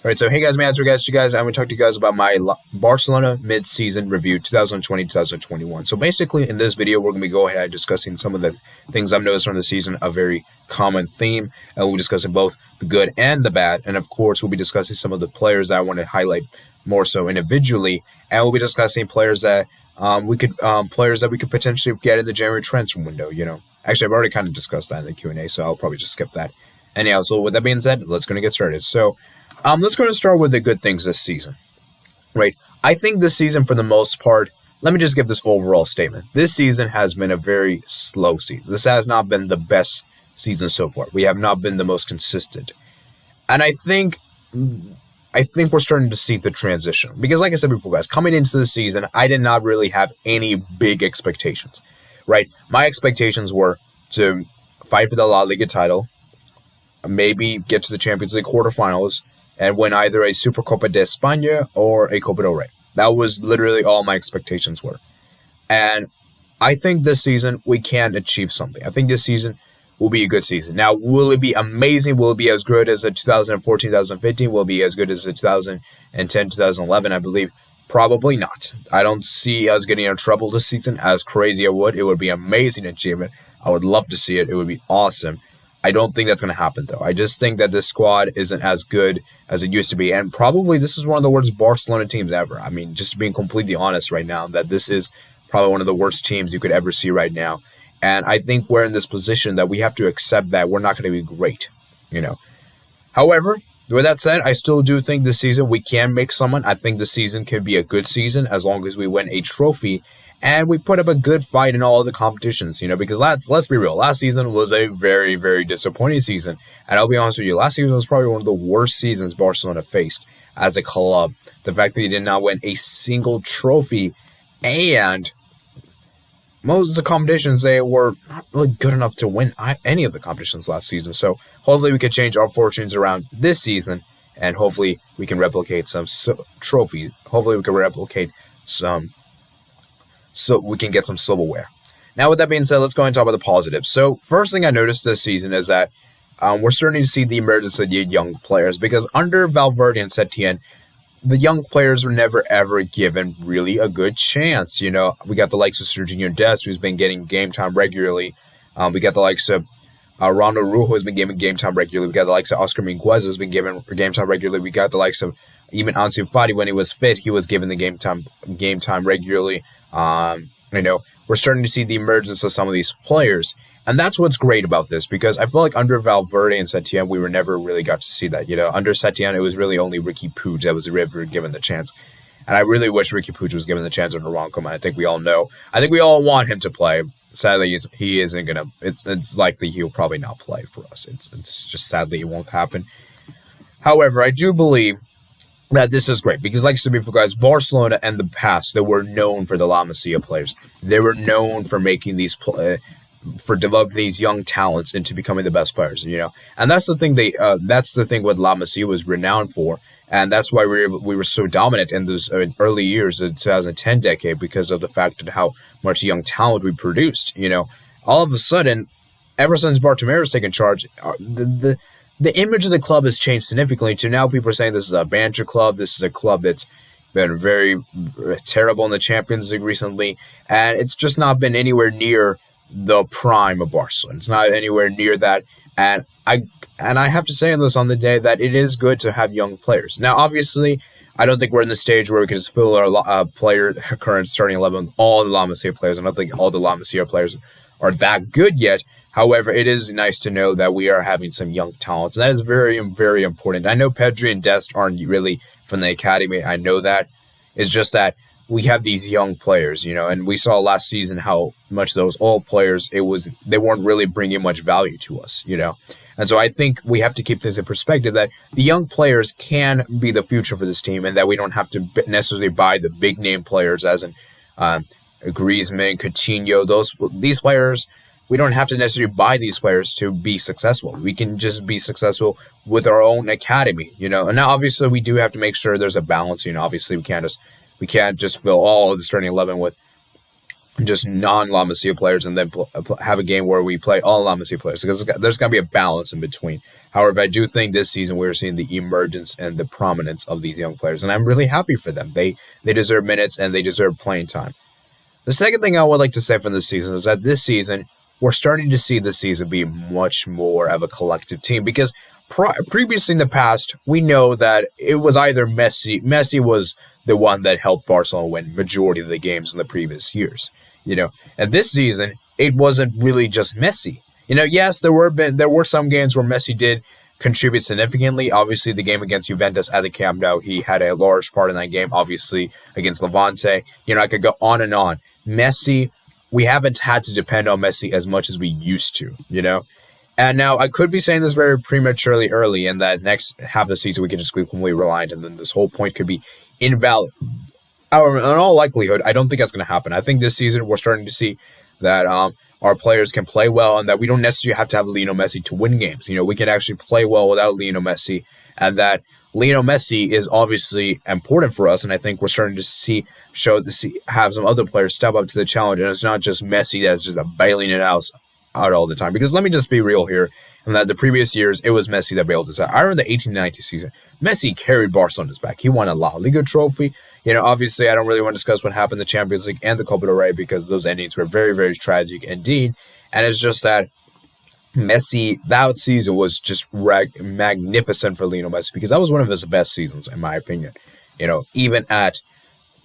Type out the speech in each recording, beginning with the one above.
All right, so hey guys, I'm going to talk to you guys about my Barcelona mid-season review 2020-2021. So basically in this video, we're going to be going ahead discussing some of the things I've noticed from the season, a very common theme, and we'll be discussing both the good and the bad. And of course, we'll be discussing some of the players that I want to highlight more so individually, and we'll be discussing players that we could potentially get in the January transfer window, Actually, I've already kind of discussed that in the Q&A, so I'll probably just skip that. Anyhow, so with that being said, let's get started. So let's go and start with the good things this season, right? I think this season, for the most part, let me just give this overall statement. This season has been a very slow season. This has not been the best season so far. We have not been the most consistent. And I think we're starting to see the transition. Because like I said before, guys, coming into the season, I did not really have any big expectations, right? My expectations were to fight for the La Liga title, maybe get to the Champions League quarterfinals, and win either a Supercopa de España or a Copa del Rey. That was literally all my expectations were. And I think this season we can achieve something. I think this season will be a good season. Now, will it be amazing? Will it be as good as the 2014-2015? Will it be as good as the 2010-2011, I believe? Probably not. I don't see us getting in trouble this season. As crazy as it would be an amazing achievement. I would love to see it. It would be awesome. I don't think that's going to happen, though. I just think that this squad isn't as good as it used to be. And probably this is one of the worst Barcelona teams ever. I mean, just being completely honest right now, that this is probably one of the worst teams you could ever see right now. And I think we're in this position that we have to accept that we're not going to be great, However, with that said, I still do think this season we can make someone. I think this season could be a good season as long as we win a trophy. And we put up a good fight in all of the competitions, because let's be real. Last season was a very, very disappointing season. And I'll be honest with you, last season was probably one of the worst seasons Barcelona faced as a club. The fact that they did not win a single trophy, and most of the competitions, they were not really good enough to win any of the competitions last season. So hopefully we can change our fortunes around this season, and hopefully we can replicate some trophies. Hopefully we can replicate some, so we can get some silverware. Now, with that being said, let's go and talk about the positives. So first thing I noticed this season is that we're starting to see the emergence of the young players, because under Valverde and Setien, the young players were never, ever given really a good chance. We got the likes of Serginho Dest, who's been getting game time regularly. We got the likes of Ronald Rujo, who's been given game time regularly. We got the likes of Oscar Minguez, who's been given game time regularly. We got the likes of even Ansu Fati, when he was fit, he was given the game time regularly. We're starting to see the emergence of some of these players. And that's what's great about this, because I feel like under Valverde and Setien, we never really got to see that. Under Setien, it was really only Riqui Puig that was ever given the chance. And I really wish Riqui Puig was given the chance under Ronald Koeman. I think we all know. I think we all want him to play. Sadly, he isn't going to. It's likely he'll probably not play for us. It's just sadly it won't happen. However, I do believe that this is great, because like I said before, guys, Barcelona in the past, they were known for the La Masia players. They were known for making these for developing these young talents into becoming the best players, And that's the thing that's the thing what La Masia was renowned for, and that's why we were so dominant in those early years of the 2010 decade, because of the fact of how much young talent we produced. All of a sudden, ever since Bartomeu's taken charge, the image of the club has changed significantly to now people are saying this is a banter club. This is a club that's been very terrible in the Champions League recently, and it's just not been anywhere near the prime of Barcelona. It's not anywhere near that, and I have to say this on the day that it is good to have young players. Now, obviously, I don't think we're in the stage where we can just fill our current starting 11 with all the La Masia players. I don't think all the La Masia players are that good yet. However, it is nice to know that we are having some young talents, and that is very, very important. I know Pedri and Dest aren't really from the academy. I know that. It's just that we have these young players, and we saw last season how much those old players, they weren't really bringing much value to us, And so I think we have to keep things in perspective, that the young players can be the future for this team, and that we don't have to necessarily buy the big name players, as in Griezmann, Coutinho, these players. We don't have to necessarily buy these players to be successful. We can just be successful with our own academy, And now, obviously, we do have to make sure there's a balance. Obviously, we can't just fill all of the starting 11 with just non-La Masia players and then have a game where we play all La Masia players, because there's going to be a balance in between. However, I do think this season we're seeing the emergence and the prominence of these young players, and I'm really happy for them. They deserve minutes and they deserve playing time. The second thing I would like to say from this season is that this season, we're starting to see this season be much more of a collective team, because previously in the past, we know that it was either Messi. Messi was the one that helped Barcelona win majority of the games in the previous years. And this season, it wasn't really just Messi. Yes, there were some games where Messi did contribute significantly. Obviously, the game against Juventus at the Camp Nou, he had a large part in that game. Obviously, against Levante, I could go on and on. Messi, we haven't had to depend on Messi as much as we used to, And now I could be saying this very prematurely early, and that next half of the season we could just be completely reliant, and then this whole point could be invalid. However, in all likelihood, I don't think that's going to happen. I think this season we're starting to see that our players can play well, and that we don't necessarily have to have Lionel Messi to win games. We can actually play well without Lionel Messi, and that Lionel Messi is obviously important for us. And I think we're starting to have some other players step up to the challenge, and it's not just Messi that's just bailing it out all the time. Because let me just be real here, and that the previous years it was Messi that bailed us out. I remember the 1890 season, Messi carried Barcelona's back. He won a La Liga trophy. Obviously, I don't really want to discuss what happened in the Champions League and the Copa del Rey, because those endings were very, very tragic indeed. And it's just that Messi, that season was just magnificent for Lionel Messi, because that was one of his best seasons, in my opinion. Even at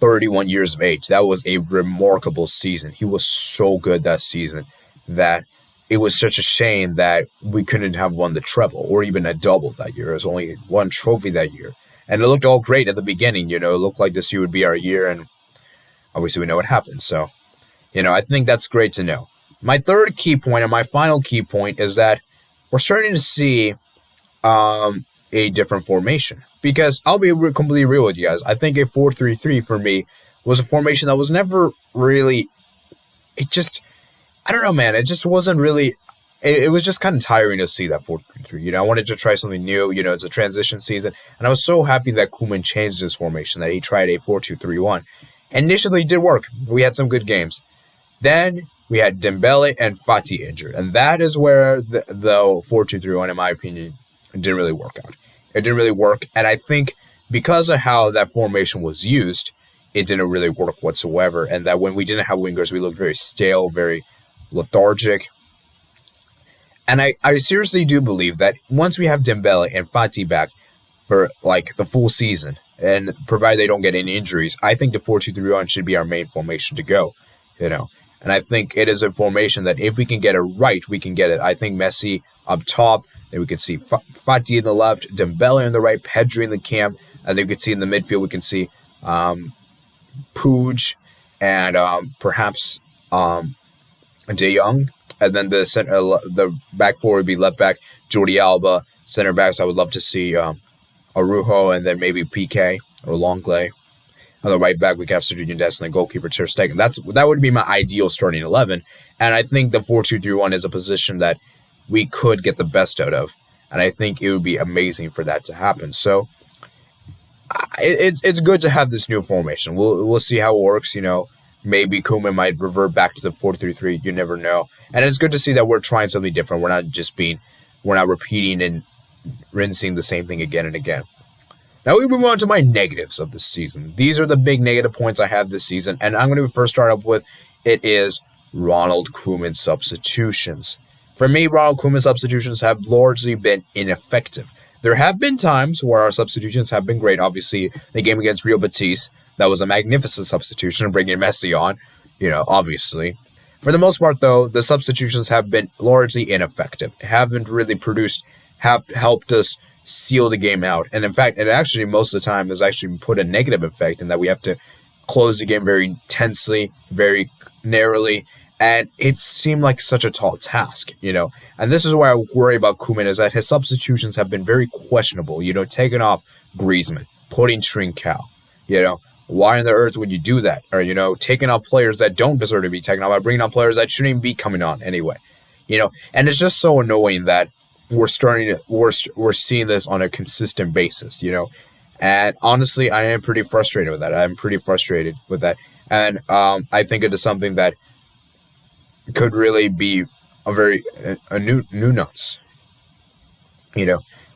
31 years of age, that was a remarkable season. He was so good that season that it was such a shame that we couldn't have won the treble or even a double that year. It was only one trophy that year. And it looked all great at the beginning, it looked like this year would be our year, and obviously we know what happened. So, I think that's great to know. My third key point and my final key point is that we're starting to see a different formation. Because I'll be completely real with you guys. I think a 4-3-3 for me was a formation that was never really, I don't know, man. It just wasn't really. It was just kind of tiring to see that 4-3-3. I wanted to try something new. It's a transition season, and I was so happy that Koeman changed his formation, that he tried a 4-2-3-1. Initially, it did work. We had some good games. Then we had Dembele and Fati injured, and that is where the 4-2-3-1, in my opinion, didn't really work out. It didn't really work, and I think because of how that formation was used, it didn't really work whatsoever, and that when we didn't have wingers, we looked very stale, very lethargic. And I seriously do believe that once we have Dembele and Fati back for the full season, and provided they don't get any injuries, I think the 4-2-3-1 should be our main formation to go, And I think it is a formation that if we can get it right, we can get it. I think Messi up top, then we can see Fati in the left, Dembele in the right, Pedri in the camp, and then we can see in the midfield, we can see Puig and perhaps De Jong. And then the back four would be left back Jordi Alba. Center backs, I would love to see Araujo, and then maybe PK or Longley. On the right back, we could have Serginho Dest, and the goalkeeper Ter Stegen. That would be my ideal starting 11. And I think the 4-2-3-1 is a position that we could get the best out of. And I think it would be amazing for that to happen. So it's good to have this new formation. We'll see how it works. Maybe Koeman might revert back to the 4-3-3. You never know. And it's good to see that we're trying something different. We're not repeating and rinsing the same thing again and again. Now we move on to my negatives of this season. These are the big negative points I have this season. And I'm going to first start up with, it is Ronald Koeman's substitutions. For me, Ronald Koeman's substitutions have largely been ineffective. There have been times where our substitutions have been great. Obviously, the game against Real Betis, that was a magnificent substitution, bringing Messi on, obviously. For the most part, though, the substitutions have been largely ineffective. Haven't really have helped us seal the game out. And in fact, it actually, most of the time, has actually put a negative effect in that we have to close the game very tensely, very narrowly, and it seemed like such a tall task, And this is why I worry about Koeman, is that his substitutions have been very questionable, taking off Griezmann, putting Trincao, Why on the earth would you do that? Or, taking off players that don't deserve to be taken off by bringing on players that shouldn't even be coming on anyway, And it's just so annoying that we're seeing this on a consistent basis, And honestly, I am pretty frustrated with that. And I think it is something that could really be a new nuance.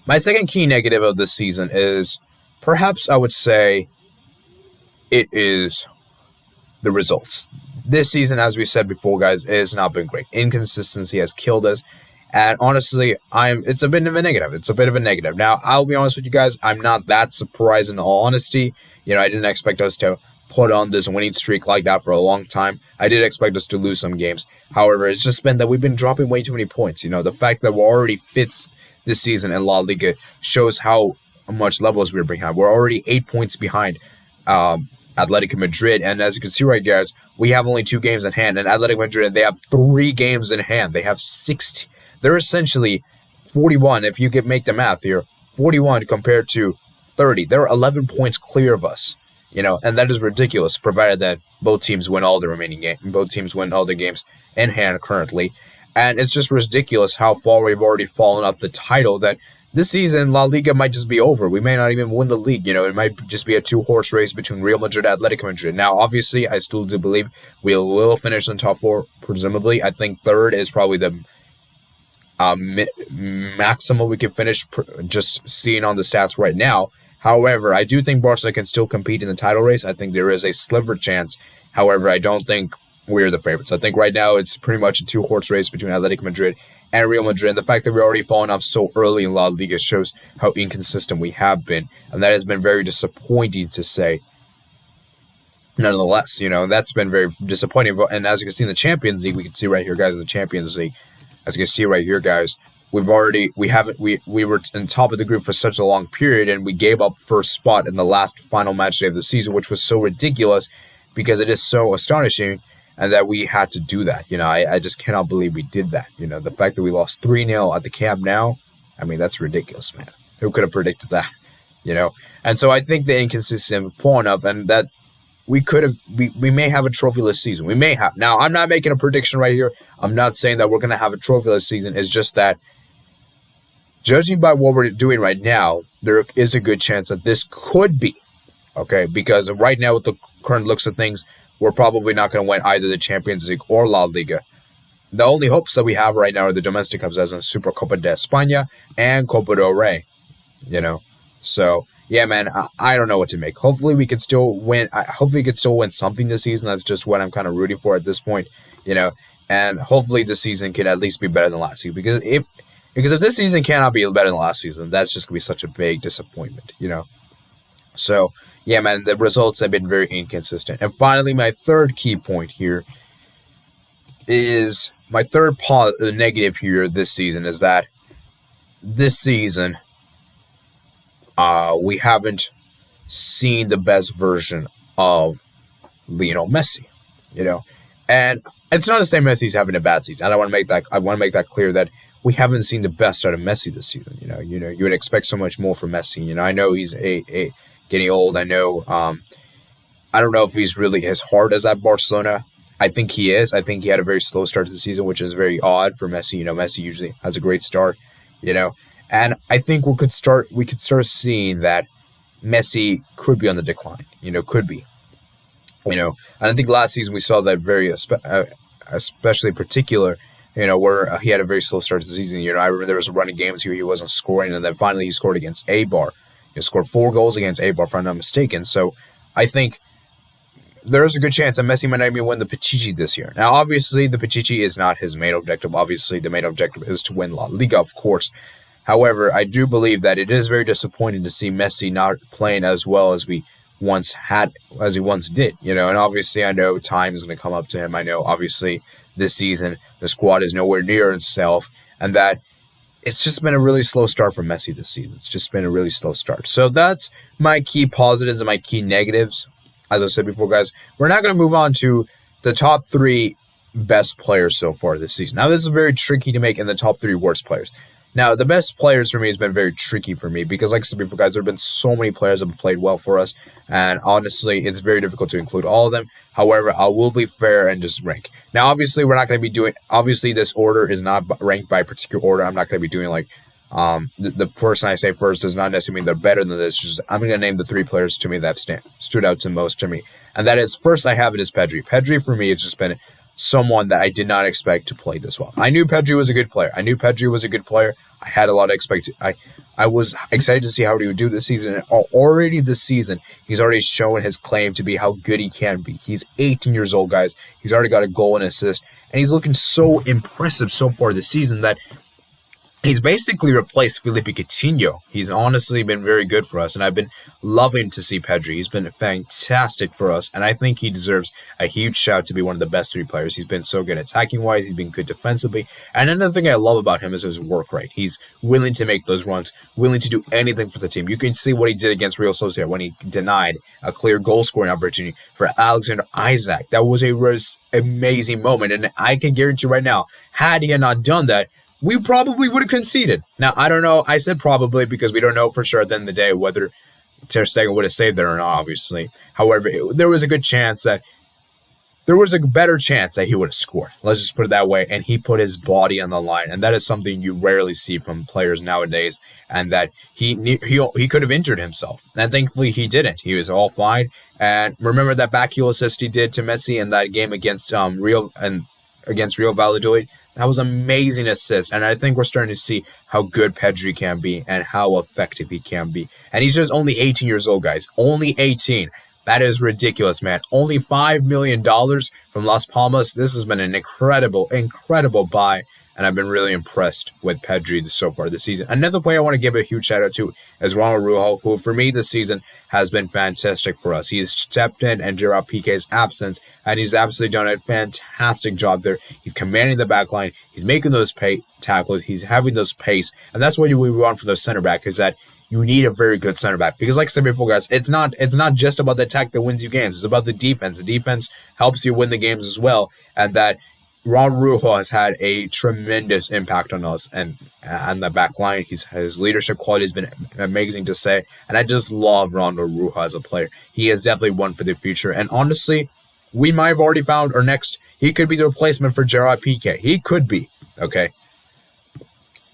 My second key negative of this season is perhaps I would say it is the results. This season, as we said before, guys, it has not been great. Inconsistency has killed us. And honestly, it's a bit of a negative. It's a bit of a negative. Now, I'll be honest with you guys, I'm not that surprised in all honesty. I didn't expect us to put on this winning streak like that for a long time. I did expect us to lose some games. However, it's just been that we've been dropping way too many points. The fact that we're already fifth this season in La Liga shows how much levels we're behind. We're already 8 points behind Atletico Madrid. And as you can see right, guys, we have only 2 games in hand. And Atletico Madrid, they have 3 games in hand. They have 60. They're essentially 41, if you could make the math here, 41 compared to 30. They're 11 points clear of us, and that is ridiculous, provided that both teams win all the remaining games. Both teams win all the games in hand currently. And it's just ridiculous how far we've already fallen off the title that this season La Liga might just be over. We may not even win the league. It might just be a 2-horse race between Real Madrid and Atletico Madrid. Now, obviously, I still do believe we will finish in top 4, presumably. I think third is probably the maximum we can finish, just seeing on the stats right now. However, I do think Barca can still compete in the title race. I think there is a sliver chance. However, I don't think we're the favorites. I think right now it's pretty much a 2-horse race between Atletico Madrid and Real Madrid. And the fact that we're already falling off so early in La Liga shows how inconsistent we have been. And that has been very disappointing to say. Nonetheless, that's been very disappointing. And as you can see in the Champions League, we can see right here, guys, in the Champions League, as you can see right here, guys, we were in top of the group for such a long period, and we gave up first spot in the last final match day of the season, which was so ridiculous because it is so astonishing and that we had to do that. I just cannot believe we did that. The fact that we lost 3-0 at the Camp Nou, that's ridiculous, man. Who could have predicted that? And so I think the inconsistent falling off, and that we may have a trophyless season. We may have. Now, I'm not making a prediction right here. I'm not saying that we're going to have a trophyless season. It's just that, judging by what we're doing right now, there is a good chance that this could be, okay? Because right now, with the current looks of things, we're probably not going to win either the Champions League or La Liga. The only hopes that we have right now are the domestic cups, as in Supercopa de España and Copa del Rey, So, yeah, man, I don't know what to make. Hopefully, we could still win. Hopefully, we could still win something this season. That's just what I'm kind of rooting for at this point, And hopefully, this season can at least be better than last season. Because if this season cannot be better than last season, that's just going to be such a big disappointment, So, yeah, man, the results have been very inconsistent. And finally, my third key point here is my third negative here this season is that this season we haven't seen the best version of Lionel Messi, And it's not to say Messi's having a bad season. I want to make that clear that we haven't seen the best out of Messi this season. You would expect so much more from Messi. I know he's getting old. I know. I don't know if he's really as hard as at Barcelona. I think he is. I think he had a very slow start to the season, which is very odd for Messi. Messi usually has a great start. And I think we could start seeing that Messi could be on the decline. Could be. And I think last season we saw that very especially particular. Where he had a very slow start to the season. I remember there was a run of games here he wasn't scoring, and then finally he scored against Eibar. He scored 4 goals against Eibar, if I'm not mistaken. So I think there is a good chance that Messi might not even win the Pichichi this year. Now, obviously, the Pichichi is not his main objective. Obviously, the main objective is to win La Liga, of course. However, I do believe that it is very disappointing to see Messi not playing as well as he once did. And obviously, I know time is going to come up to him. I know, obviously, this season the squad is nowhere near itself, and that it's just been a really slow start for Messi this season. It's just been a really slow start. So that's my key positives and my key negatives. As I said before, guys, we're not going to move on to the top 3 best players so far this season. Now, this is very tricky to make in the top 3 worst players. Now, the best players for me has been very tricky for me because, like I said before, guys, there have been so many players that have played well for us, and honestly, it's very difficult to include all of them. However, I will be fair and just rank. Now, obviously, we're not going to be doing. Obviously, this order is not ranked by a particular order. I'm not going to be doing like The person I say first does not necessarily mean they're better than this. Just I'm going to name the three players to me that have stood out to most to me. And that is, first I have it as Pedri. Pedri for me has just been someone that I did not expect to play this well. I knew Pedri was a good player. I had a lot of I was excited to see how he would do this season. And already this season, he's already shown his claim to be how good he can be. He's 18 years old, guys. He's already got a goal and assist. And he's looking so impressive so far this season that he's basically replaced Philippe Coutinho. He's honestly been very good for us, and I've been loving to see Pedri. He's been fantastic for us, and I think he deserves a huge shout to be one of the best three players. He's been so good attacking-wise. He's been good defensively. And another thing I love about him is his work rate. He's willing to make those runs, willing to do anything for the team. You can see what he did against Real Sociedad when he denied a clear goal-scoring opportunity for Alexander Isak. That was a amazing moment, and I can guarantee right now, had he not done that, we probably would have conceded. Now, I don't know. I said probably because we don't know for sure at the end of the day whether Ter Stegen would have saved it or not, obviously. However, there was a better chance that he would have scored. Let's just put it that way. And he put his body on the line. And that is something you rarely see from players nowadays. And that he could have injured himself. And thankfully, he didn't. He was all fine. And remember that back heel assist he did to Messi in that game against Real Valladolid? That was an amazing assist, and I think we're starting to see how good Pedri can be and how effective he can be. And he's just only 18 years old, guys. Only 18. That is ridiculous, man. Only $5 million from Las Palmas. This has been an incredible buy, and I've been really impressed with Pedri so far this season. Another player I want to give a huge shout out to is Ronald Rujo, who for me this season has been fantastic for us. He's stepped in Gerard Piqué's absence, and he's absolutely done a fantastic job there. He's commanding the back line. He's making those tackles. He's having those pace, and that's what we want from the center back, is that you need a very good center back. Because like I said before, guys, it's not just about the attack that wins you games. It's about the defense. The defense helps you win the games as well, and that Ronald Rujo has had a tremendous impact on us and the back line. His leadership quality has been amazing to say, and I just love Ronald Rujo as a player. He is definitely one for the future, and honestly, we might have already found our next. He could be the replacement for Gerard Piqué. He could be, okay?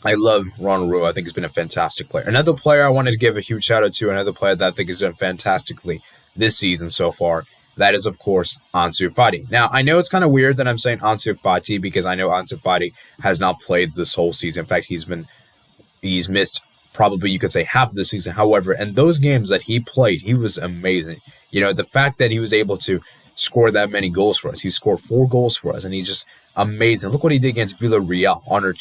I love Ronald Rujo. I think he's been a fantastic player. Another player I wanted to give a huge shout out to, another player that I think has done fantastically this season so far, that is, of course, Ansu Fati. Now, I know it's kind of weird that I'm saying Ansu Fati because I know Ansu Fati has not played this whole season. In fact, he's missed probably, you could say, half of the season. However, in those games that he played, he was amazing. You know, the fact that he was able to score that many goals for us. He scored 4 goals for us, and he's just amazing. Look what he did against Villarreal on our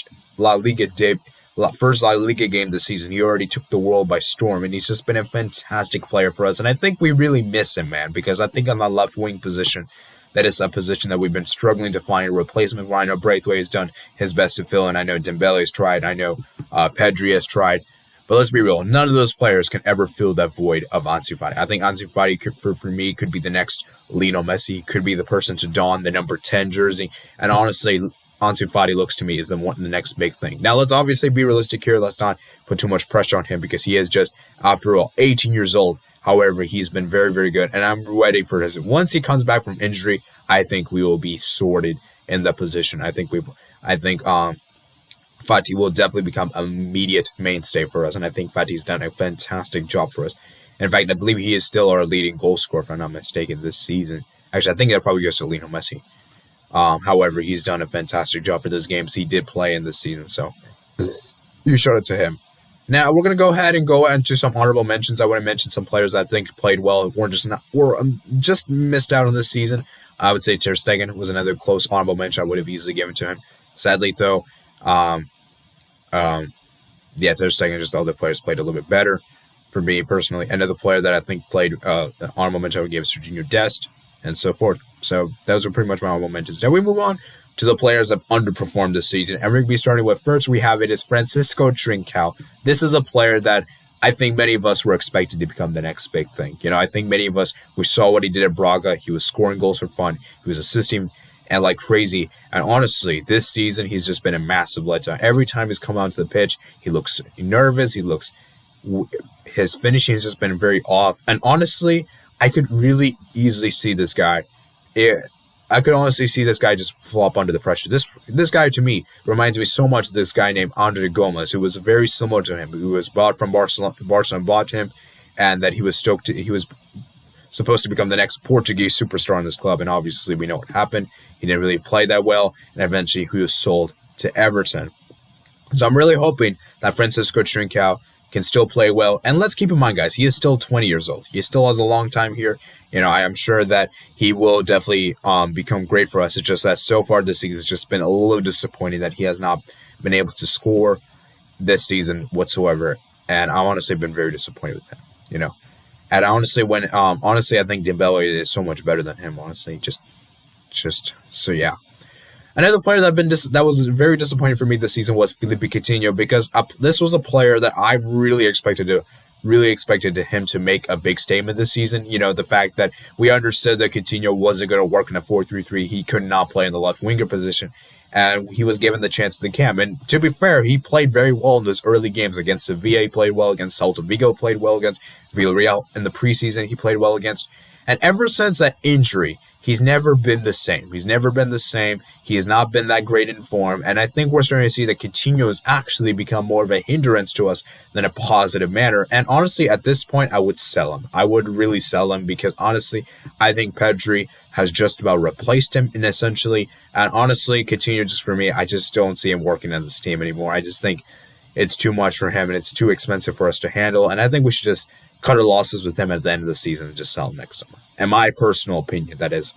first La Liga game this season. He already took the world by storm, and he's just been a fantastic player for us. And I think we really miss him, man, because I think on the left wing position, that is a position that we've been struggling to find a replacement for. I know Braithwaite has done his best to fill in. I know Dembele has tried. I know Pedri has tried. But let's be real, none of those players can ever fill that void of Ansu Fati. I think Ansu Fati, for me, could be the next Lionel Messi. He could be the person to don the number 10 jersey. And honestly, Ansu Fati looks to me is the next big thing. Now, let's obviously be realistic here. Let's not put too much pressure on him because he is just, after all, 18 years old. However, he's been very, very good. And I'm ready for his. Once he comes back from injury, I think we will be sorted in the position. I think Fati will definitely become an immediate mainstay for us. And I think Fati's done a fantastic job for us. In fact, I believe he is still our leading goal scorer, if I'm not mistaken, this season. Actually, I think that probably goes to Lionel Messi. However, he's done a fantastic job for those games he did play in this season. So you shout out to him. Now, we're going to go ahead and go into some honorable mentions. I want to mention some players that I think played well or just missed out on this season. I would say Ter Stegen was another close honorable mention I would have easily given to him. Sadly, though, Ter Stegen, just the other players played a little bit better for me personally. Another player that I think played the honorable mention I would give is Serginho Dest and so forth. So those are pretty much my honorable mentions. Now we move on to the players that underperformed this season. And we're going to be starting with, first we have it is Francisco Trincao. This is a player that I think many of us were expected to become the next big thing. You know, I think many of us, we saw what he did at Braga. He was scoring goals for fun. He was assisting and like crazy. And honestly, this season, he's just been a massive letdown. Every time he's come onto the pitch, he looks nervous. His finishing has just been very off. And honestly, I could really easily see this guy I could honestly see this guy just flop under the pressure. This guy, to me, reminds me so much of this guy named Andre Gomes, who was very similar to him, who was bought from Barcelona. Barcelona bought him, and that he was supposed to become the next Portuguese superstar in this club, and obviously we know what happened. He didn't really play that well, and eventually he was sold to Everton. So I'm really hoping that Francisco Trincao can still play well. And let's keep in mind, guys, he is still 20 years old. He still has a long time here. I am sure that he will definitely become great for us. It's just that so far this season has just been a little disappointing that he has not been able to score this season whatsoever. And I honestly have been very disappointed with him, And honestly, I think Dembele is so much better than him, honestly. So yeah. Another player that was very disappointing for me this season was Philippe Coutinho, because this was a player that I really expected him to make a big statement this season. The fact that we understood that Coutinho wasn't going to work in a 4-3-3. He could not play in the left winger position, and he was given the chance to camp. And to be fair, he played very well in those early games against Sevilla. He played well against Celta Vigo, played well against Villarreal in the preseason. He played well against. And ever since that injury, he's never been the same. He has not been that great in form. And I think we're starting to see that Coutinho has actually become more of a hindrance to us than a positive manner. And honestly, at this point, I would sell him. I would really sell him, because honestly, I think Pedri has just about replaced him essentially. And honestly, Coutinho, just for me, I just don't see him working on this team anymore. I just think it's too much for him and it's too expensive for us to handle. And I think we should just cut our losses with him at the end of the season and just sell him next summer. In my personal opinion, that is.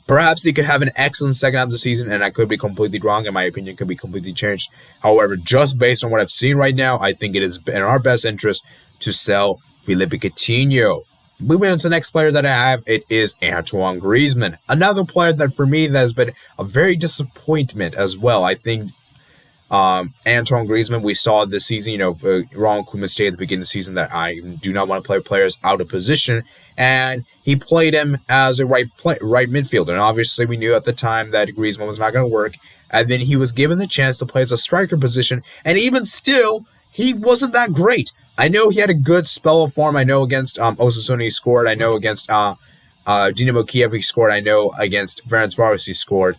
Perhaps he could have an excellent second half of the season, and I could be completely wrong, and my opinion could be completely changed. However, just based on what I've seen right now, I think it is in our best interest to sell Philippe Coutinho. Moving on to the next player that I have, it is Antoine Griezmann. Another player that for me that has been a very disappointment as well. I think Anton Griezmann, we saw this season, Ronald Rujo mistake at the beginning of the season that I do not want to play players out of position, and he played him as a right midfielder. And obviously, we knew at the time that Griezmann was not going to work, and then he was given the chance to play as a striker position, and even still, he wasn't that great. I know he had a good spell of form. I know against Osasuna he scored. I know against Dinamo Kiev he scored. I know against Ferencváros he scored.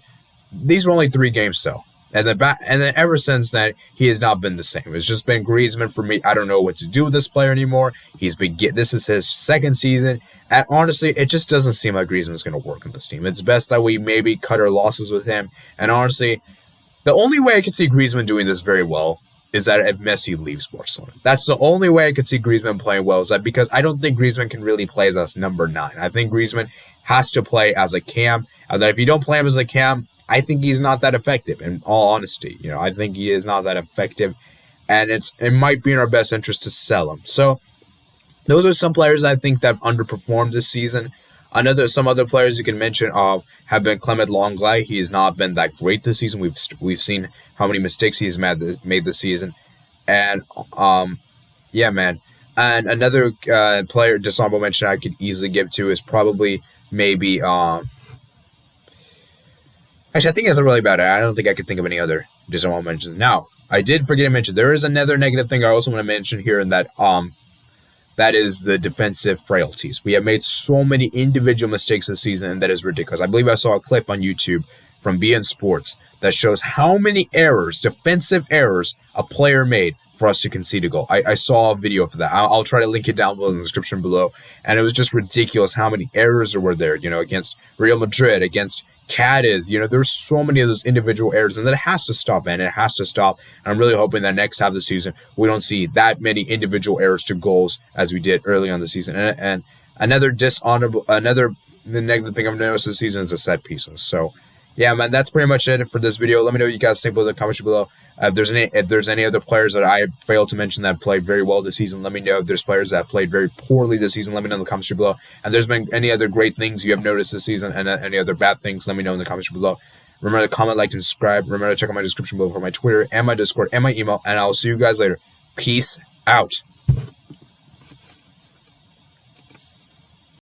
These were only 3 games, though. And then ever since then, he has not been the same. It's just been Griezmann for me. I don't know what to do with this player anymore. This is his second season. And honestly, it just doesn't seem like Griezmann's going to work on this team. It's best that we maybe cut our losses with him. And honestly, the only way I could see Griezmann doing this very well is that if Messi leaves Barcelona. That's the only way I could see Griezmann playing well, is that because I don't think Griezmann can really play as number 9. I think Griezmann has to play as a cam. And that if you don't play him as a cam, I think he's not that effective, in all honesty. I think he is not that effective, and it might be in our best interest to sell him. So those are some players I think that have underperformed this season. Some other players you can mention have been Clement Lenglet. He has not been that great this season. We've seen how many mistakes he's made this season, and yeah, man. And another player, dishonorable mention I could easily give to is probably maybe. Actually, I think that's really bad. I don't think I could think of any other dishonorable mentions. Now, I did forget to mention, there is another negative thing I also want to mention here, and that is the defensive frailties. We have made so many individual mistakes this season, and that is ridiculous. I believe I saw a clip on YouTube from BN Sports that shows how many defensive errors, a player made for us to concede a goal. I saw a video for that. I'll try to link it down below in the description below. And it was just ridiculous how many errors there were there, against Real Madrid, against Cadiz. There's so many of those individual errors, and that it has to stop, man. It has to stop. And I'm really hoping that next half of the season, we don't see that many individual errors to goals as we did early on the season. And the negative thing I've noticed this season is the set pieces. So, yeah, man, that's pretty much it for this video. Let me know what you guys think below in the comments below. If there's any other players that I failed to mention that played very well this season, let me know. If there's players that played very poorly this season, let me know in the comments below. And there's been any other great things you have noticed this season and any other bad things, let me know in the comments below. Remember to comment, like, and subscribe. Remember to check out my description below for my Twitter and my Discord and my email. And I'll see you guys later. Peace out.